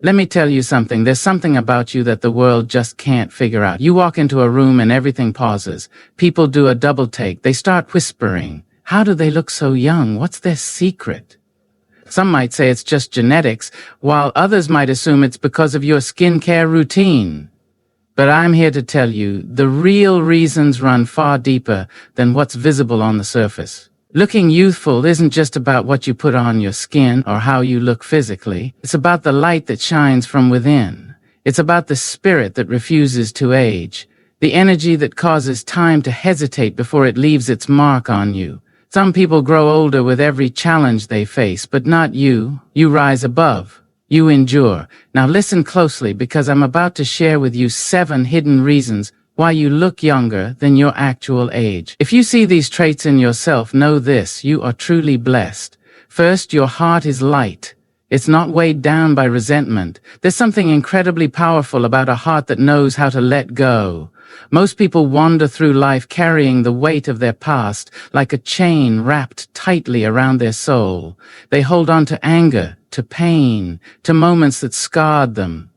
Let me tell you something. There's something about you that the world just can't figure out. You walk into a room and everything pauses. People do a double take. They start whispering. How do they look so young? What's their secret? Some might say it's just genetics, while others might assume it's because of your skincare routine. But I'm here to tell you, the real reasons run far deeper than what's visible on the surface. Looking youthful isn't just about what you put on your skin or how you look physically. It's about the light that shines from within. It's about the spirit that refuses to age, the energy that causes time to hesitate before it leaves its mark on you. Some people grow older with every challenge they face, but not you. You rise above. You endure. Now listen closely, because I'm about to share with you 7 hidden reasons why you look younger than your actual age. If you see these traits in yourself, know this: you are truly blessed. First, your heart is light. It's not weighed down by resentment. There's something incredibly powerful about a heart that knows how to let go. Most people wander through life carrying the weight of their past like a chain wrapped tightly around their soul. They hold on to anger, to pain, to moments that scarred them.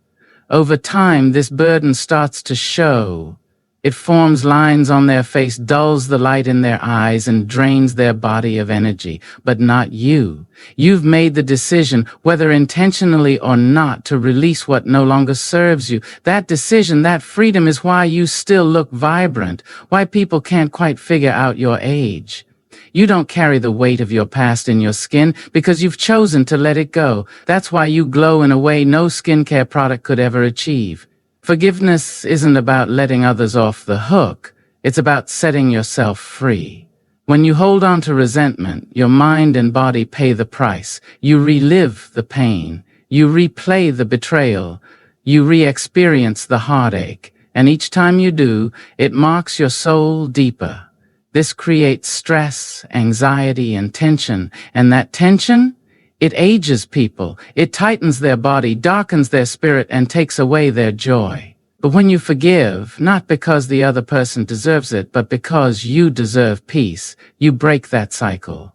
Over time, this burden starts to show. It forms lines on their face, dulls the light in their eyes, and drains their body of energy. But not you. You've made the decision, whether intentionally or not, to release what no longer serves you. That decision, that freedom, is why you still look vibrant, why people can't quite figure out your age. You don't carry the weight of your past in your skin because you've chosen to let it go. That's why you glow in a way no skincare product could ever achieve. Forgiveness isn't about letting others off the hook. It's about setting yourself free. When you hold on to resentment, your mind and body pay the price. You relive the pain. You replay the betrayal. You re-experience the heartache. And each time you do, it marks your soul deeper. This creates stress, anxiety, and tension. And that tension? It ages people. It tightens their body, darkens their spirit, and takes away their joy. But when you forgive, not because the other person deserves it, but because you deserve peace, you break that cycle.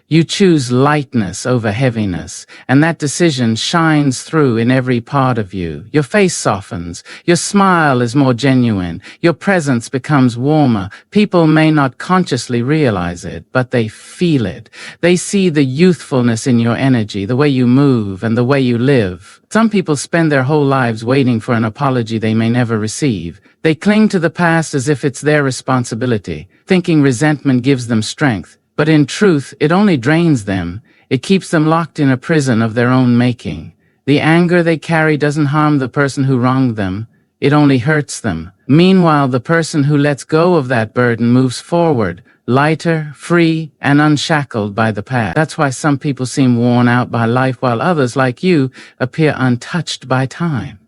You choose lightness over heaviness, and that decision shines through in every part of you. Your face softens, your smile is more genuine, your presence becomes warmer. People may not consciously realize it, but they feel it. They see the youthfulness in your energy, the way you move, and the way you live. Some people spend their whole lives waiting for an apology they may never receive. They cling to the past as if it's their responsibility, thinking resentment gives them strength. But in truth, it only drains them. It keeps them locked in a prison of their own making. The anger they carry doesn't harm the person who wronged them. It only hurts them. Meanwhile, the person who lets go of that burden moves forward, lighter, free, and unshackled by the past. That's why some people seem worn out by life, while others, like you, appear untouched by time.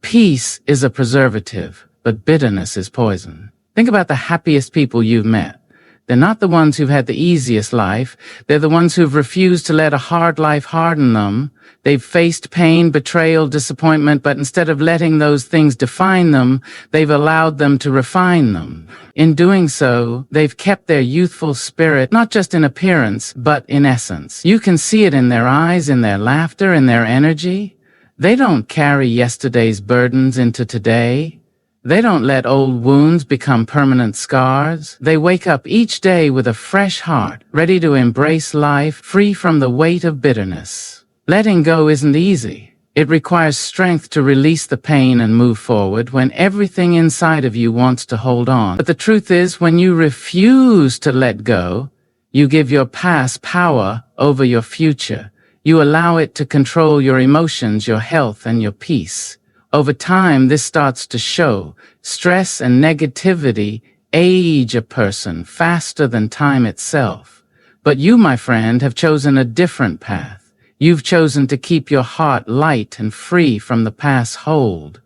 Peace is a preservative, but bitterness is poison. Think about the happiest people you've met. They're not the ones who've had the easiest life. They're the ones who've refused to let a hard life harden them. They've faced pain, betrayal, disappointment, but instead of letting those things define them, they've allowed them to refine them. In doing so, they've kept their youthful spirit, not just in appearance, but in essence. You can see it in their eyes, in their laughter, in their energy. They don't carry yesterday's burdens into today. They don't let old wounds become permanent scars. They wake up each day with a fresh heart, ready to embrace life, free from the weight of bitterness. Letting go isn't easy. It requires strength to release the pain and move forward when everything inside of you wants to hold on. But the truth is, when you refuse to let go, you give your past power over your future. You allow it to control your emotions, your health, and your peace. Over time, this starts to show. Stress and negativity age a person faster than time itself. But you, my friend, have chosen a different path. You've chosen to keep your heart light and free from the past hold.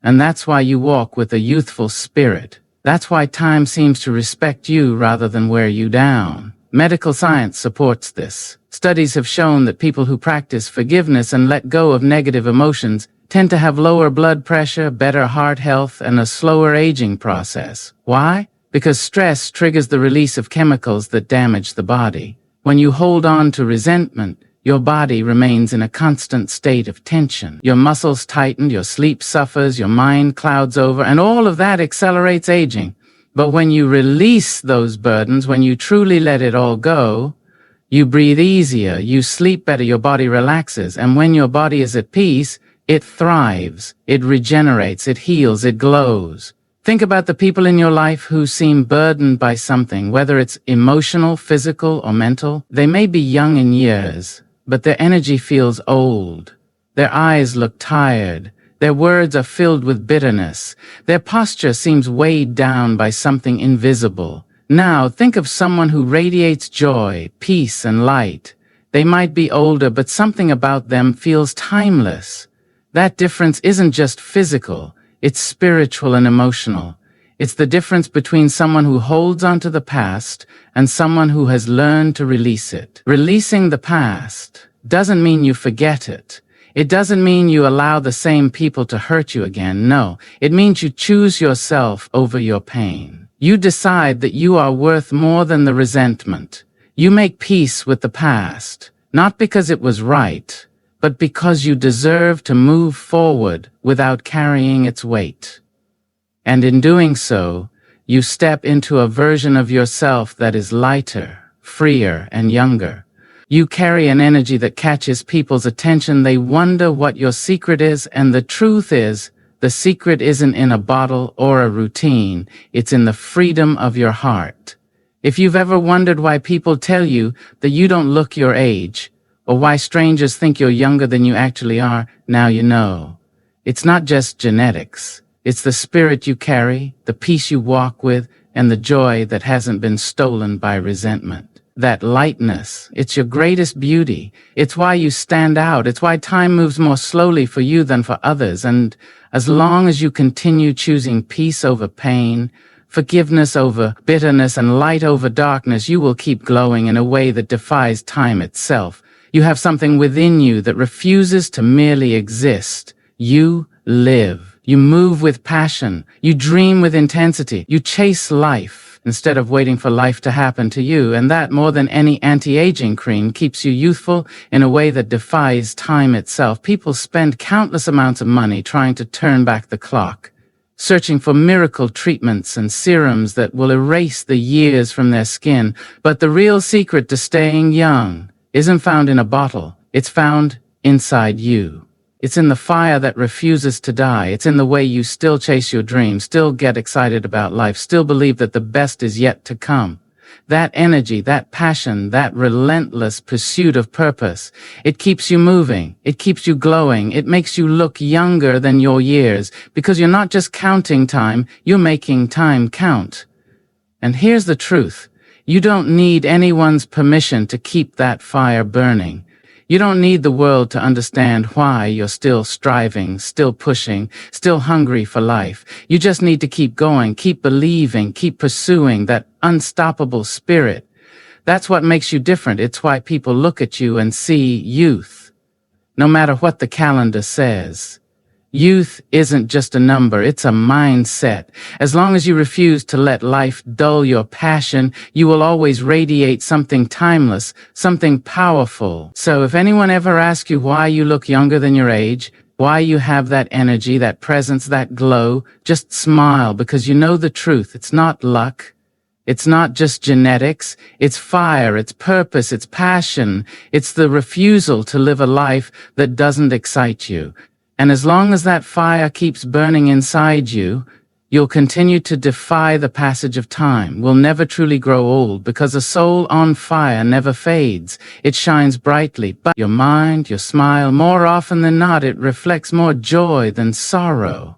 And that's why you walk with a youthful spirit. That's why time seems to respect you rather than wear you down. Medical science supports this. Studies have shown that people who practice forgiveness and let go of negative emotions tend to have lower blood pressure, better heart health, and a slower aging process. Why? Because stress triggers the release of chemicals that damage the body. When you hold on to resentment, Your body remains in a constant state of tension. Your muscles tighten, your sleep suffers, your mind clouds over, and all of that accelerates aging. But when you release those burdens, when you truly let it all go, you breathe easier, you sleep better, your body relaxes, and when your body is at peace, it thrives, it regenerates, it heals, it glows. Think about the people in your life who seem burdened by something, whether it's emotional, physical, or mental. They may be young in years, but their energy feels old. Their eyes look tired. Their words are filled with bitterness. Their posture seems weighed down by something invisible. Now, think of someone who radiates joy, peace, and light. They might be older, but something about them feels timeless. That difference isn't just physical, it's spiritual and emotional. It's the difference between someone who holds onto the past and someone who has learned to release it. Releasing the past doesn't mean you forget it. It doesn't mean you allow the same people to hurt you again. No, it means you choose yourself over your pain. You decide that you are worth more than the resentment. You make peace with the past, not because it was right, but because you deserve to move forward without carrying its weight. And in doing so, you step into a version of yourself that is lighter, freer, and younger. You carry an energy that catches people's attention. They wonder what your secret is, and the truth is, the secret isn't in a bottle or a routine, it's in the freedom of your heart. If you've ever wondered why people tell you that you don't look your age, or why strangers think you're younger than you actually are, now you know. It's not just genetics. It's the spirit you carry, the peace you walk with, and the joy that hasn't been stolen by resentment. That lightness, it's your greatest beauty. It's why you stand out. It's why time moves more slowly for you than for others. And as long as you continue choosing peace over pain, forgiveness over bitterness, and light over darkness, you will keep glowing in a way that defies time itself. You have something within you that refuses to merely exist. You live. You move with passion. You dream with intensity. You chase life instead of waiting for life to happen to you. And that, more than any anti-aging cream, keeps you youthful in a way that defies time itself. People spend countless amounts of money trying to turn back the clock, searching for miracle treatments and serums that will erase the years from their skin. But the real secret to staying young isn't found in a bottle. It's found inside you. It's in the fire that refuses to die. It's in the way you still chase your dreams, still get excited about life, still believe that the best is yet to come. That energy, that passion, that relentless pursuit of purpose, it keeps you moving. It keeps you glowing. It makes you look younger than your years, because you're not just counting time, you're making time count. And here's the truth. You don't need anyone's permission to keep that fire burning. You don't need the world to understand why you're still striving, still pushing, still hungry for life. You just need to keep going, keep believing, keep pursuing that unstoppable spirit. That's what makes you different. It's why people look at you and see youth, no matter what the calendar says. Youth isn't just a number, it's a mindset. As long as you refuse to let life dull your passion, you will always radiate something timeless, something powerful. So if anyone ever asks you why you look younger than your age, why you have that energy, that presence, that glow, just smile, because you know the truth. It's not luck. It's not just genetics. It's fire, it's purpose, it's passion. It's the refusal to live a life that doesn't excite you. And as long as that fire keeps burning inside you, you'll continue to defy the passage of time. Will never truly grow old, because a soul on fire never fades. It shines brightly, but your mind, your smile, more often than not, it reflects more joy than sorrow.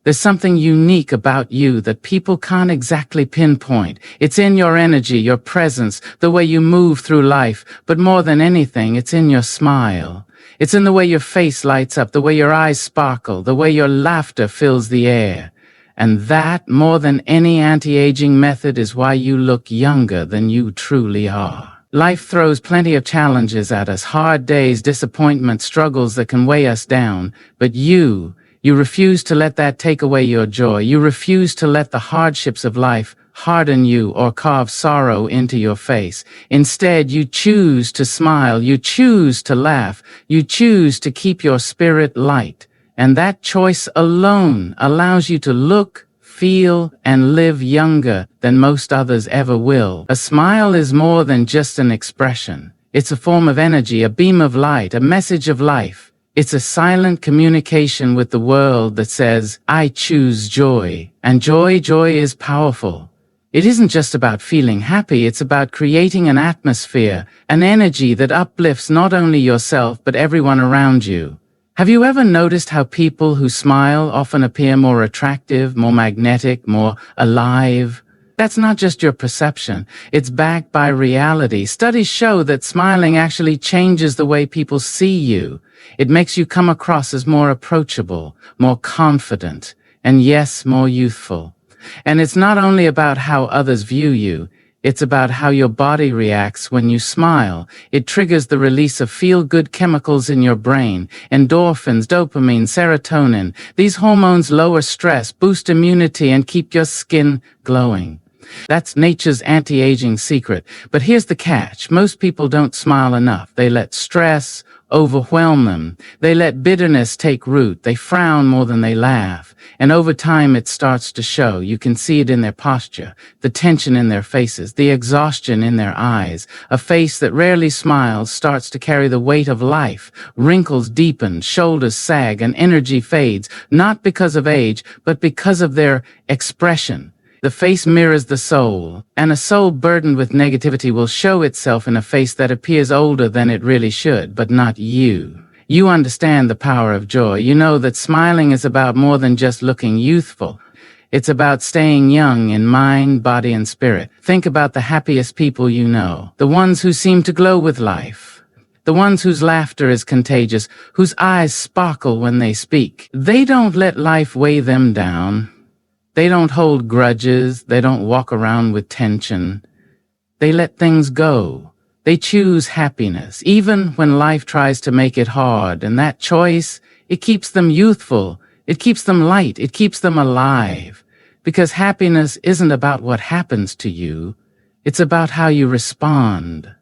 There's something unique about you that people can't exactly pinpoint. It's in your energy, your presence, the way you move through life, but more than anything, it's in your smile. It's in the way your face lights up, the way your eyes sparkle, the way your laughter fills the air. And that, more than any anti-aging method, is why you look younger than you truly are. Life throws plenty of challenges at us, hard days, disappointments, struggles that can weigh us down. But you You refuse to let that take away your joy. You refuse to let the hardships of life harden you or carve sorrow into your face. Instead, you choose to smile. You choose to laugh. You choose to keep your spirit light. And that choice alone allows you to look, feel, and live younger than most others ever will. A smile is more than just an expression. It's a form of energy, a beam of light, a message of life. It's a silent communication with the world that says, I choose joy. And joy is powerful. It isn't just about feeling happy, it's about creating an atmosphere, an energy that uplifts not only yourself but everyone around you. Have you ever noticed how people who smile often appear more attractive, more magnetic, more alive? That's not just your perception, it's backed by reality. Studies show that smiling actually changes the way people see you. It makes you come across as more approachable, more confident, and yes, more youthful. And it's not only about how others view you, it's about how your body reacts when you smile. It triggers the release of feel-good chemicals in your brain, endorphins, dopamine, serotonin. These hormones lower stress, boost immunity, and keep your skin glowing. That's nature's anti-aging secret. But here's the catch. Most people don't smile enough. They let stress overwhelm them. They let bitterness take root. They frown more than they laugh. And over time it starts to show. You can see it in their posture, the tension in their faces, the exhaustion in their eyes. A face that rarely smiles starts to carry the weight of life. Wrinkles deepen, shoulders sag, and energy fades, not because of age, but because of their expression. The face mirrors the soul, and a soul burdened with negativity will show itself in a face that appears older than it really should, but not you. You understand the power of joy. You know that smiling is about more than just looking youthful. It's about staying young in mind, body, and spirit. Think about the happiest people you know, the ones who seem to glow with life. The ones whose laughter is contagious, whose eyes sparkle when they speak. They don't let life weigh them down. They don't hold grudges. They don't walk around with tension. They let things go. They choose happiness, even when life tries to make it hard. And that choice, it keeps them youthful. It keeps them light. It keeps them alive. Because happiness isn't about what happens to you. It's about how you respond.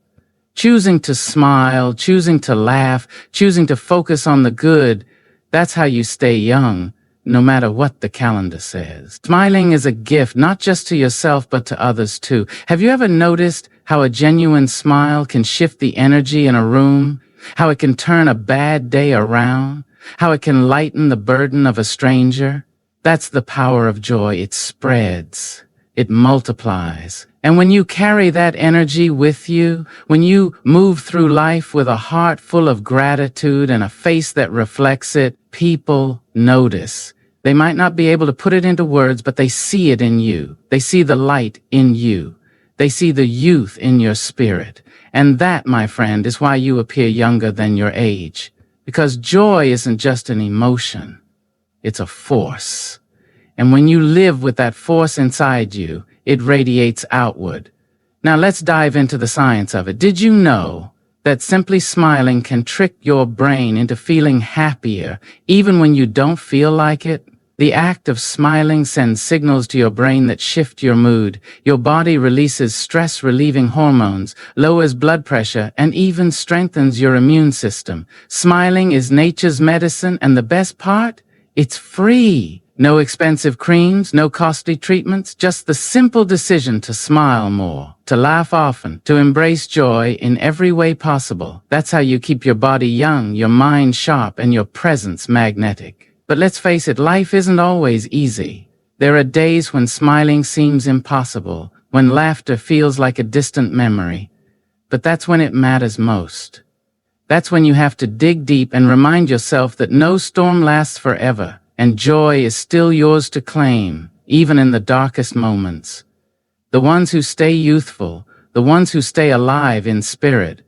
Choosing to smile, choosing to laugh, choosing to focus on the good, that's how you stay young. No matter what the calendar says. Smiling is a gift, not just to yourself, but to others too. Have you ever noticed how a genuine smile can shift the energy in a room? How it can turn a bad day around? How it can lighten the burden of a stranger? That's the power of joy. It spreads. It multiplies. And when you carry that energy with you, when you move through life with a heart full of gratitude and a face that reflects it, people notice. They might not be able to put it into words, but they see it in you. They see the light in you. They see the youth in your spirit. And that, my friend, is why you appear younger than your age. Because joy isn't just an emotion. It's a force. And when you live with that force inside you, it radiates outward. Now let's dive into the science of it. Did you know that simply smiling can trick your brain into feeling happier even when you don't feel like it? The act of smiling sends signals to your brain that shift your mood. Your body releases stress-relieving hormones, lowers blood pressure, and even strengthens your immune system. Smiling is nature's medicine, and the best part? It's free. No expensive creams, no costly treatments, just the simple decision to smile more, to laugh often, to embrace joy in every way possible. That's how you keep your body young, your mind sharp, and your presence magnetic. But let's face it, life isn't always easy. There are days when smiling seems impossible, when laughter feels like a distant memory. But that's when it matters most. That's when you have to dig deep and remind yourself that no storm lasts forever. And joy is still yours to claim, even in the darkest moments. The ones who stay youthful, the ones who stay alive in spirit,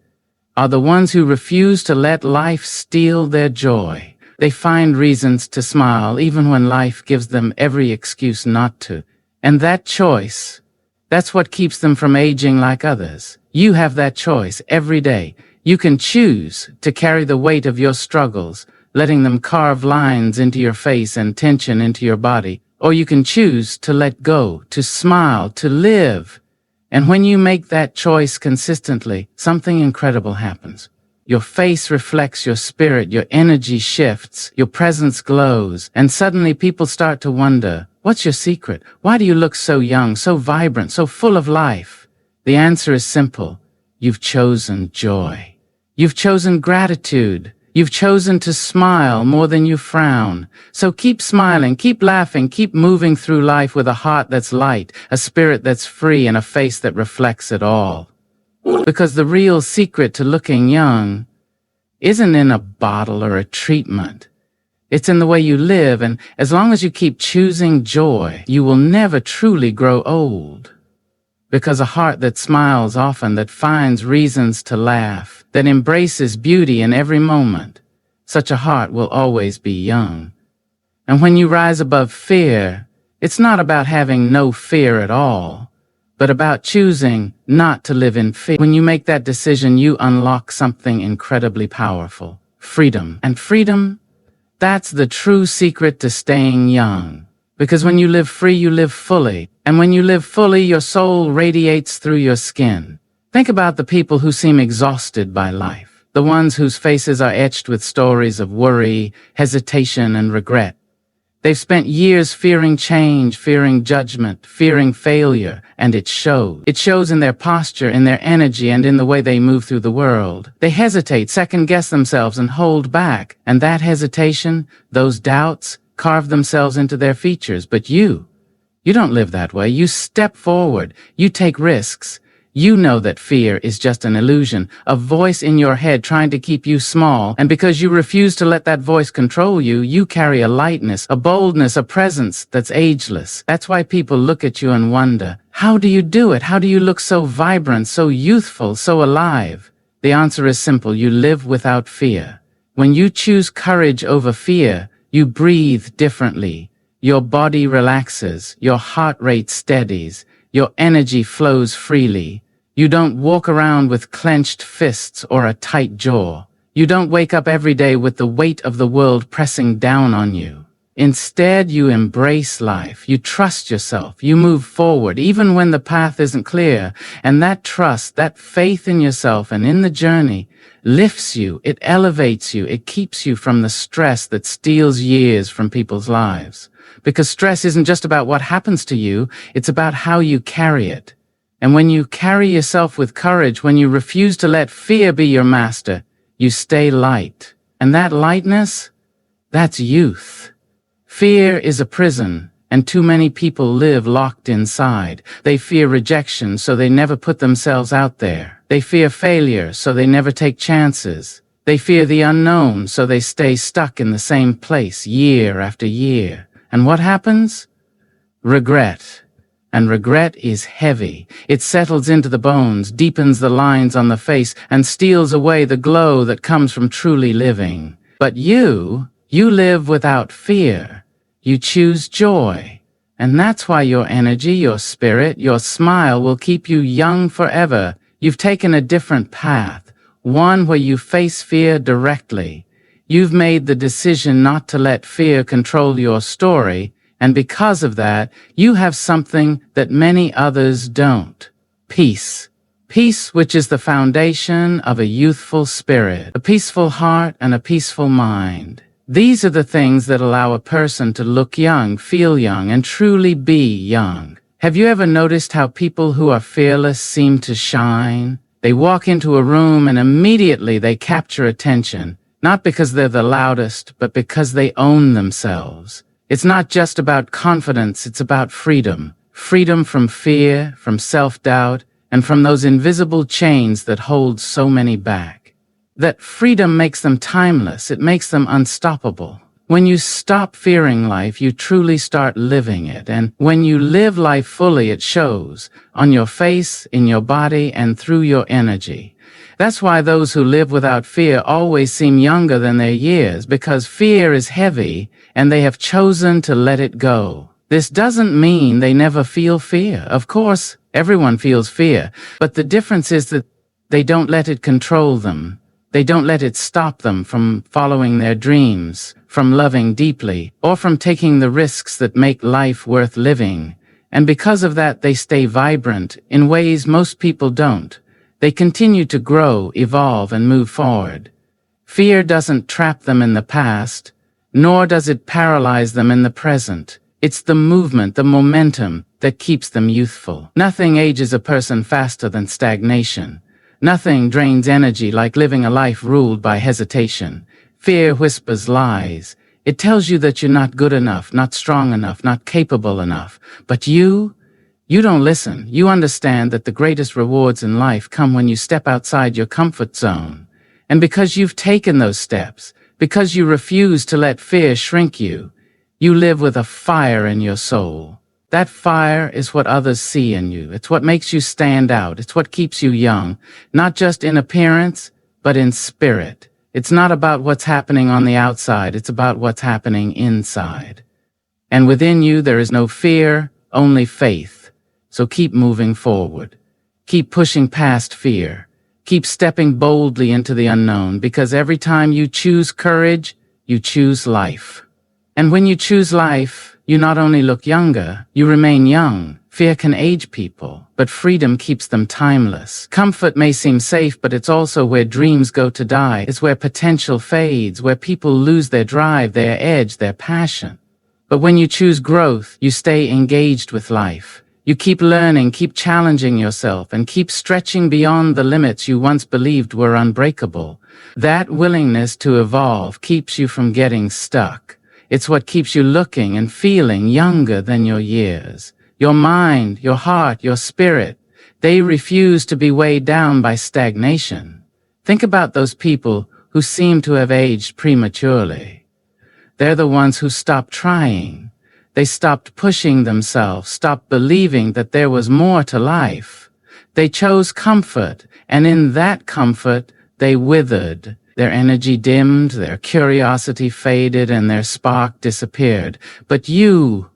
are the ones who refuse to let life steal their joy. They find reasons to smile even when life gives them every excuse not to. And that choice, that's what keeps them from aging like others. You have that choice every day. You can choose to carry the weight of your struggles, letting them carve lines into your face and tension into your body. Or you can choose to let go, to smile, to live. And when you make that choice consistently, something incredible happens. Your face reflects your spirit, your energy shifts, your presence glows, and suddenly people start to wonder, what's your secret? Why do you look so young, so vibrant, so full of life? The answer is simple. You've chosen joy. You've chosen gratitude. You've chosen to smile more than you frown. So keep smiling, keep laughing, keep moving through life with a heart that's light, a spirit that's free, and a face that reflects it all. Because the real secret to looking young isn't in a bottle or a treatment. It's in the way you live, and as long as you keep choosing joy, you will never truly grow old. Because a heart that smiles often, that finds reasons to laugh, that embraces beauty in every moment, such a heart will always be young. And when you rise above fear, it's not about having no fear at all, but about choosing not to live in fear. When you make that decision, you unlock something incredibly powerful. Freedom. And freedom, that's the true secret to staying young. Because when you live free, you live fully. And when you live fully, your soul radiates through your skin. Think about the people who seem exhausted by life. The ones whose faces are etched with stories of worry, hesitation, and regret. They've spent years fearing change, fearing judgment, fearing failure, and it shows. It shows in their posture, in their energy, and in the way they move through the world. They hesitate, second-guess themselves, and hold back. And that hesitation, those doubts, carve themselves into their features. But you don't live that way. You step forward. You take risks. You know that fear is just an illusion, a voice in your head trying to keep you small, and because you refuse to let that voice control you, you carry a lightness, a boldness, a presence that's ageless. That's why people look at you and wonder, how do you do it? How do you look so vibrant, so youthful, so alive? The answer is simple. You live without fear. When you choose courage over fear, you breathe differently. Your body relaxes, your heart rate steadies, your energy flows freely. You don't walk around with clenched fists or a tight jaw. You don't wake up every day with the weight of the world pressing down on you. Instead, you embrace life. You trust yourself. You move forward, even when the path isn't clear. And that trust, that faith in yourself and in the journey, lifts you. It elevates you. It keeps you from the stress that steals years from people's lives. Because stress isn't just about what happens to you, it's about how you carry it. And when you carry yourself with courage, when you refuse to let fear be your master, you stay light. And that lightness, that's youth. Fear is a prison, and too many people live locked inside. They fear rejection, so they never put themselves out there. They fear failure, so they never take chances. They fear the unknown, so they stay stuck in the same place year after year. And what happens? Regret. And regret is heavy. It settles into the bones, deepens the lines on the face, and steals away the glow that comes from truly living. But you live without fear. You choose joy. And that's why your energy, your spirit, your smile will keep you young forever. You've taken a different path, one where you face fear directly. You've made the decision not to let fear control your story, and because of that, you have something that many others don't. Peace. Peace, which is the foundation of a youthful spirit, a peaceful heart, and a peaceful mind. These are the things that allow a person to look young, feel young, and truly be young. Have you ever noticed how people who are fearless seem to shine? They walk into a room and immediately they capture attention, not because they're the loudest, but because they own themselves. It's not just about confidence, it's about freedom. Freedom from fear, from self-doubt, and from those invisible chains that hold so many back. That freedom makes them timeless, it makes them unstoppable. When you stop fearing life, you truly start living it. And when you live life fully, it shows on your face, in your body, and through your energy. That's why those who live without fear always seem younger than their years, because fear is heavy and they have chosen to let it go. This doesn't mean they never feel fear. Of course, everyone feels fear, but the difference is that they don't let it control them. They don't let it stop them from following their dreams, from loving deeply, or from taking the risks that make life worth living. And because of that, they stay vibrant in ways most people don't. They continue to grow, evolve, and move forward. Fear doesn't trap them in the past, nor does it paralyze them in the present. It's the movement, the momentum, that keeps them youthful. Nothing ages a person faster than stagnation. Nothing drains energy like living a life ruled by hesitation. Fear whispers lies. It tells you that you're not good enough, not strong enough, not capable enough. But you don't listen. You understand that the greatest rewards in life come when you step outside your comfort zone. And because you've taken those steps, because you refuse to let fear shrink you, you live with a fire in your soul. That fire is what others see in you. It's what makes you stand out. It's what keeps you young, not just in appearance, but in spirit. It's not about what's happening on the outside. It's about what's happening inside. And within you, there is no fear, only faith. So keep moving forward. Keep pushing past fear. Keep stepping boldly into the unknown, because every time you choose courage, you choose life. And when you choose life, you not only look younger, you remain young. Fear can age people, but freedom keeps them timeless. Comfort may seem safe, but it's also where dreams go to die. It's where potential fades, where people lose their drive, their edge, their passion. But when you choose growth, you stay engaged with life. You keep learning, keep challenging yourself, and keep stretching beyond the limits you once believed were unbreakable. That willingness to evolve keeps you from getting stuck. It's what keeps you looking and feeling younger than your years. Your mind, your heart, your spirit, they refuse to be weighed down by stagnation. Think about those people who seem to have aged prematurely. They're the ones who stopped trying. They stopped pushing themselves, stopped believing that there was more to life. They chose comfort, and in that comfort, they withered. Their energy dimmed, their curiosity faded, and their spark disappeared. But you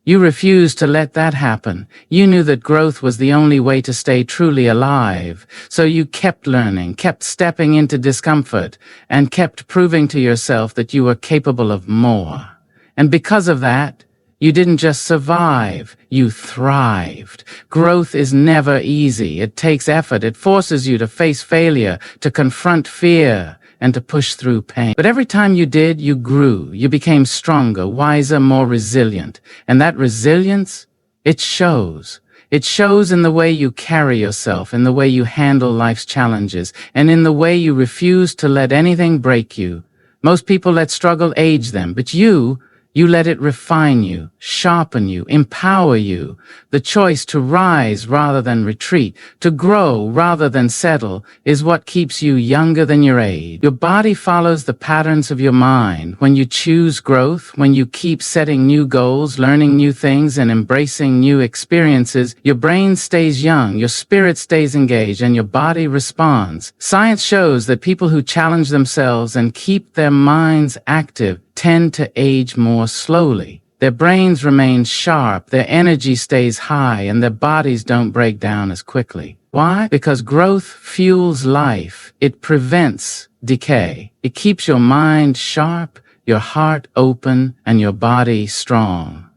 refused to let that happen. You knew that growth was the only way to stay truly alive. So you kept learning, kept stepping into discomfort, and kept proving to yourself that you were capable of more. And because of that, you didn't just survive, you thrived. Growth is never easy. It takes effort. It forces you to face failure, to confront fear, and to push through pain. But every time you did, you grew. You became stronger, wiser, more resilient. And that resilience, it shows. It shows in the way you carry yourself, in the way you handle life's challenges, and in the way you refuse to let anything break you. Most people let struggle age them, but you let it refine you, sharpen you, empower you. The choice to rise rather than retreat, to grow rather than settle, is what keeps you younger than your age. Your body follows the patterns of your mind. When you choose growth, when you keep setting new goals, learning new things, and embracing new experiences, your brain stays young, your spirit stays engaged, and your body responds. Science shows that people who challenge themselves and keep their minds active tend to age more slowly. Their brains remain sharp, their energy stays high, and their bodies don't break down as quickly. Why? Because growth fuels life. It prevents decay. It keeps your mind sharp, your heart open, and your body strong.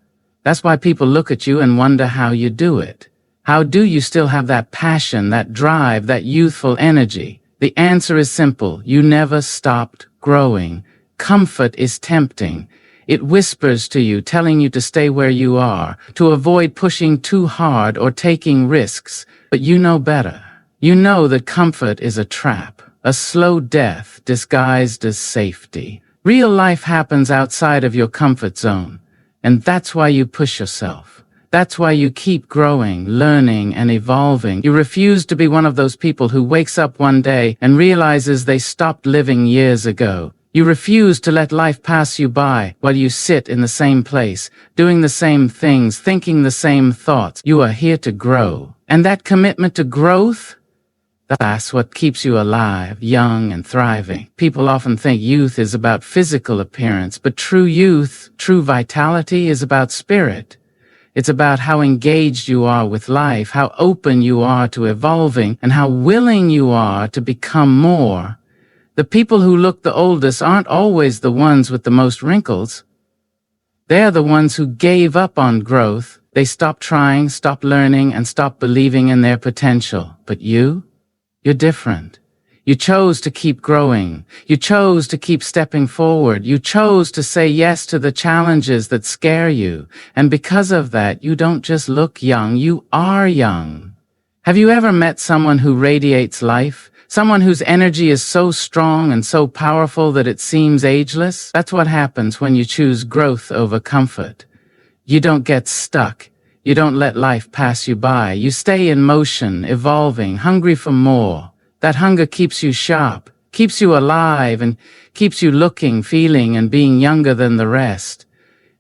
That's why people look at you and wonder how you do it. How do you still have that passion, that drive, that youthful energy? The answer is simple. You never stopped growing. Comfort is tempting. It whispers to you, telling you to stay where you are, to avoid pushing too hard or taking risks. But you know better. You know that comfort is a trap, a slow death disguised as safety. Real life happens outside of your comfort zone, and that's why you push yourself. That's why you keep growing, learning, and evolving. You refuse to be one of those people who wakes up one day and realizes they stopped living years ago. You refuse to let life pass you by while you sit in the same place, doing the same things, thinking the same thoughts. You are here to grow. And that commitment to growth, that's what keeps you alive, young, and thriving. People often think youth is about physical appearance, but true youth, true vitality is about spirit. It's about how engaged you are with life, how open you are to evolving, and how willing you are to become more. The people who look the oldest aren't always the ones with the most wrinkles. They're the ones who gave up on growth. They stopped trying, stopped learning, and stopped believing in their potential. But you're different. You chose to keep growing. You chose to keep stepping forward. You chose to say yes to the challenges that scare you. And because of that, you don't just look young, you are young. Have you ever met someone who radiates life? Someone whose energy is so strong and so powerful that it seems ageless? That's what happens when you choose growth over comfort. You don't get stuck. You don't let life pass you by. You stay in motion, evolving, hungry for more. That hunger keeps you sharp, keeps you alive, and keeps you looking, feeling, and being younger than the rest.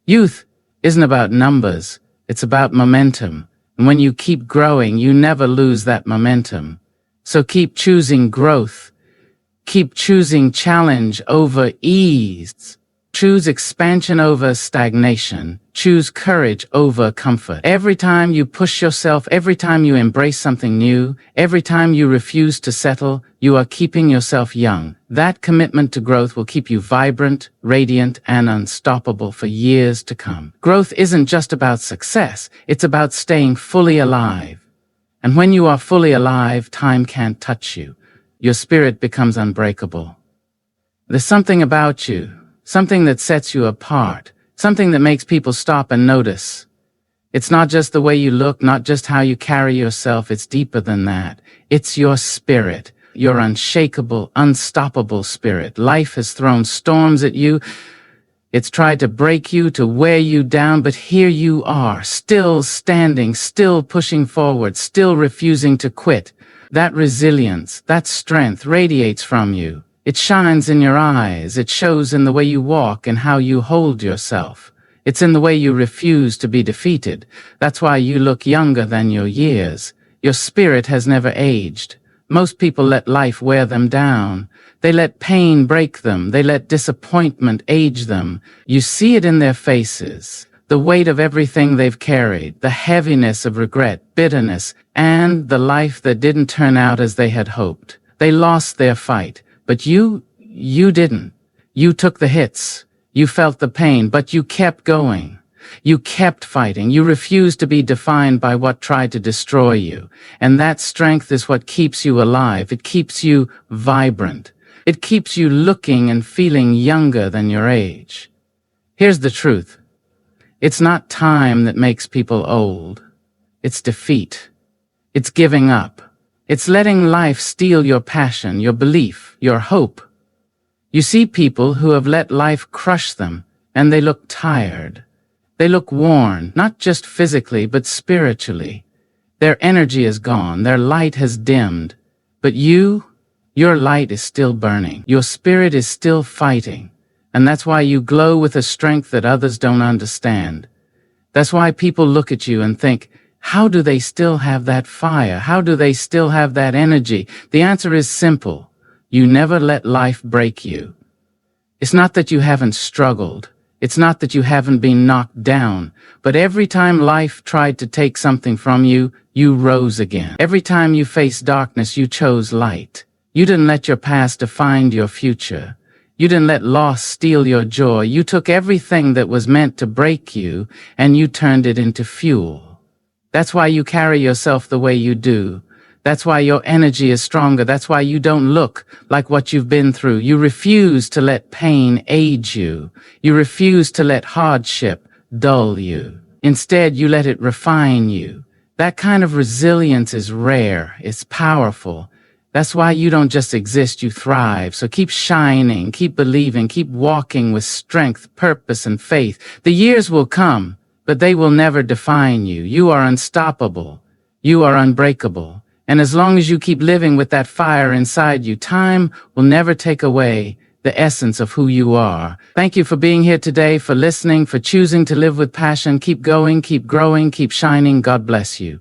Youth isn't about numbers. It's about momentum. And when you keep growing, you never lose that momentum. So keep choosing growth. Keep choosing challenge over ease. Choose expansion over stagnation. Choose courage over comfort. Every time you push yourself, every time you embrace something new, every time you refuse to settle, you are keeping yourself young. That commitment to growth will keep you vibrant, radiant, and unstoppable for years to come. Growth isn't just about success. It's about staying fully alive. And when you are fully alive, time can't touch you. Your spirit becomes unbreakable. There's something about you, something that sets you apart, something that makes people stop and notice. It's not just the way you look, not just how you carry yourself, it's deeper than that. It's your spirit, your unshakable, unstoppable spirit. Life has thrown storms at you. It's tried to break you, to wear you down, but here you are, still standing, still pushing forward, still refusing to quit. That resilience, that strength radiates from you. It shines in your eyes. It shows in the way you walk and how you hold yourself. It's in the way you refuse to be defeated. That's why you look younger than your years. Your spirit has never aged. Most people let life wear them down. They let pain break them. They let disappointment age them. You see it in their faces. The weight of everything they've carried, the heaviness of regret, bitterness, and the life that didn't turn out as they had hoped. They lost their fight. But you didn't. You took the hits. You felt the pain, but you kept going. You kept fighting. You refused to be defined by what tried to destroy you. And that strength is what keeps you alive. It keeps you vibrant. It keeps you looking and feeling younger than your age. Here's the truth. It's not time that makes people old. It's defeat. It's giving up. It's letting life steal your passion, your belief, your hope. You see people who have let life crush them, and they look tired. They look worn, not just physically, but spiritually. Their energy is gone, their light has dimmed. But your light is still burning. Your spirit is still fighting. And that's why you glow with a strength that others don't understand. That's why people look at you and think, how do they still have that fire? How do they still have that energy? The answer is simple. You never let life break you. It's not that you haven't struggled. It's not that you haven't been knocked down. But every time life tried to take something from you, you rose again. Every time you faced darkness, you chose light. You didn't let your past define your future. You didn't let loss steal your joy. You took everything that was meant to break you, and you turned it into fuel. That's why you carry yourself the way you do. That's why your energy is stronger. That's why you don't look like what you've been through. You refuse to let pain age you. You refuse to let hardship dull you. Instead, you let it refine you. That kind of resilience is rare. It's powerful. That's why you don't just exist, you thrive. So keep shining, keep believing, keep walking with strength, purpose, and faith. The years will come, but they will never define you. You are unstoppable. You are unbreakable. And as long as you keep living with that fire inside you, time will never take away the essence of who you are. Thank you for being here today, for listening, for choosing to live with passion. Keep going, keep growing, keep shining. God bless you.